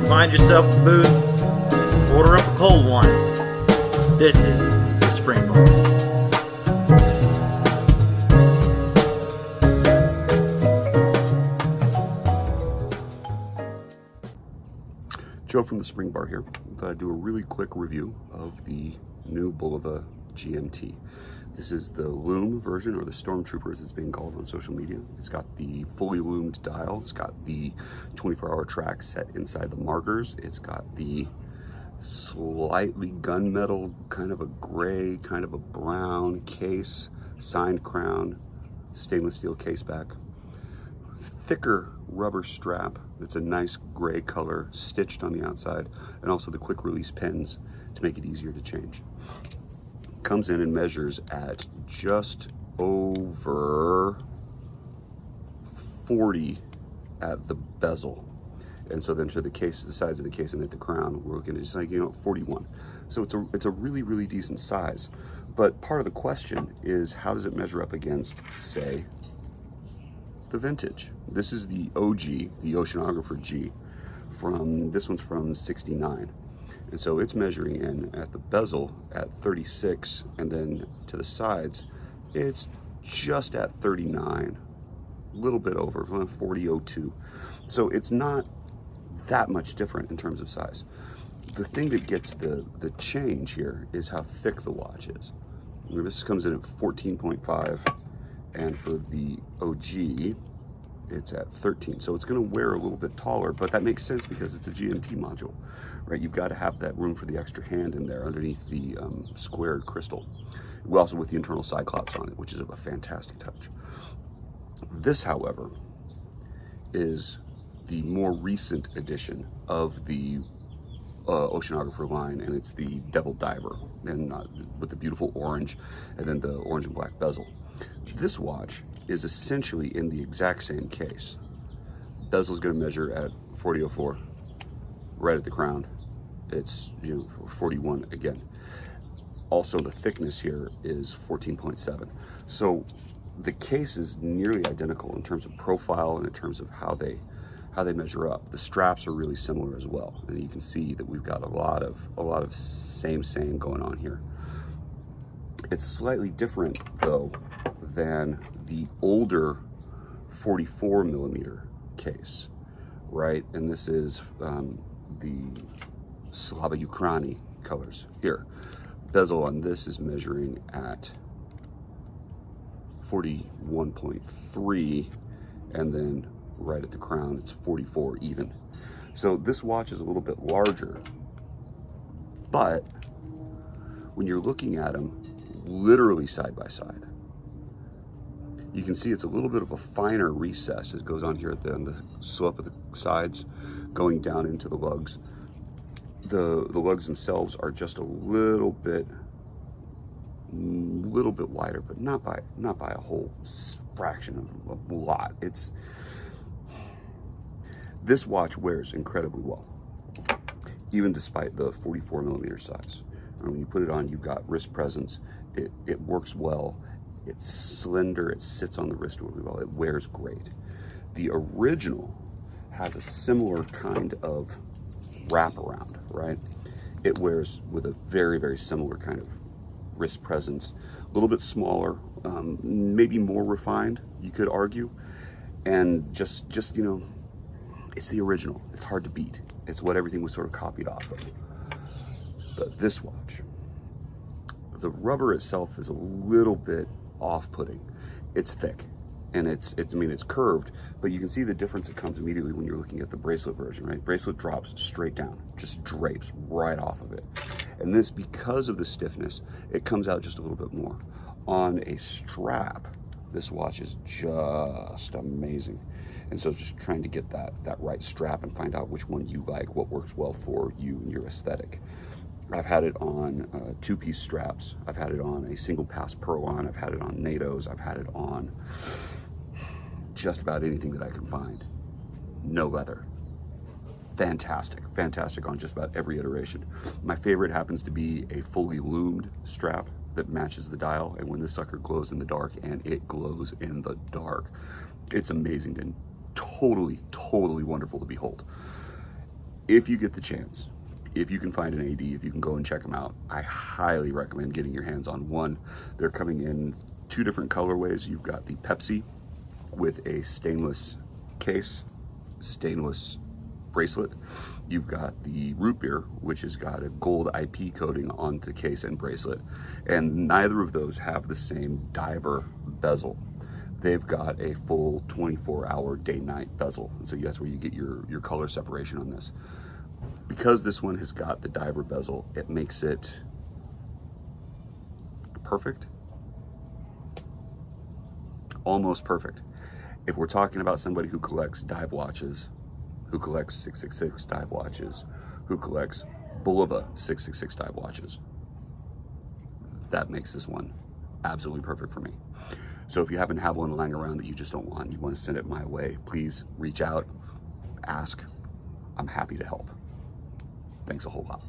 find yourself at the booth, order up a cold one. This is the Spring Bar. Joe from the Spring Bar here. I thought I'd do a really quick review of the new Bulova GMT. This is the Loom version, or the Stormtrooper as it's being called on social media. It's got the fully loomed dial. It's got the 24-hour track set inside the markers. It's got the slightly gunmetal, kind of a gray, kind of a brown case, signed crown, stainless steel case back. Thicker rubber strap that's a nice gray color, stitched on the outside, and also the quick release pins to make it easier to change. Comes in and measures at just over 40 at the bezel, and so then to the case, the sides of the case and at the crown, we're looking at just like 41. So it's a really decent size. But part of the question is, how does it measure up against, say, the vintage? This is the OG, the Oceanographer G. This one's from '69. And so it's measuring in at the bezel at 36, and then to the sides, it's just at 39, a little bit over, 40.02. So it's not that much different in terms of size. The thing that gets the change here is how thick the watch is. This comes in at 14.5, and for the OG, it's at 13. So it's gonna wear a little bit taller, but that makes sense because it's a GMT module, right? You've got to have that room for the extra hand in there underneath the squared crystal. Also with the internal cyclops on it, which is a fantastic touch. This, however, is the more recent edition of the Oceanographer line, and it's the Devil Diver, and with the beautiful orange, and then the orange and black bezel. This watch is essentially in the exact same case. Bezel is going to measure at 40.04, right at the crown. It's 41 again. Also, the thickness here is 14.7. So the case is nearly identical in terms of profile and in terms of how they measure up. The straps are really similar as well, and you can see that we've got a lot of same going on here. It's slightly different though than the older 44 millimeter case, right? And this is the Slava Ukraini colors here. Bezel on this is measuring at 41.3, and then right at the crown it's 44 even. So this watch is a little bit larger, but when you're looking at them literally side by side, you can see it's a little bit of a finer recess. It goes on here at on the slope of the sides, going down into the lugs. The lugs themselves are just a little bit wider, but not by a whole fraction of a lot. This watch wears incredibly well, even despite the 44 millimeter size. And when you put it on, you've got wrist presence. It works well. It's slender. It sits on the wrist really well. It wears great. The original has a similar kind of wraparound, right? It wears with a very similar kind of wrist presence, a little bit smaller, maybe more refined, you could argue, and just it's the original. It's hard to beat. It's what everything was sort of copied off of. But this watch, the rubber itself is a little bit off-putting. It's thick, and it's curved, but you can see the difference that comes immediately when you're looking at the bracelet version, right? Bracelet drops straight down, just drapes right off of it. And this, because of the stiffness, it comes out just a little bit more. On a strap, this watch is just amazing. And so just trying to get that right strap and find out which one you like, what works well for you and your aesthetic. I've had it on two-piece straps. I've had it on a single pass Purline. I've had it on NATOs. I've had it on just about anything that I can find. No leather. Fantastic on just about every iteration. My favorite happens to be a fully loomed strap that matches the dial, and when this sucker glows in the dark, and it glows in the dark, it's amazing and totally wonderful to behold. if you get the chance, if you can find an AD, if you can go and check them out, I highly recommend getting your hands on one. They're coming in 2 different colorways. You've got the Pepsi with a stainless case, stainless bracelet. You've got the root beer, which has got a gold IP coating on the case and bracelet. And neither of those have the same diver bezel. They've got a full 24-hour day-night bezel. And so that's where you get your color separation on this. Because this one has got the diver bezel, it makes it perfect. Almost perfect. If we're talking about somebody who collects dive watches, who collects 666 dive watches, who collects Bulova 666 dive watches, that makes this one absolutely perfect for me. So if you happen to have one lying around that you just don't want, you want to send it my way, please reach out, ask. I'm happy to help. Thanks a whole lot.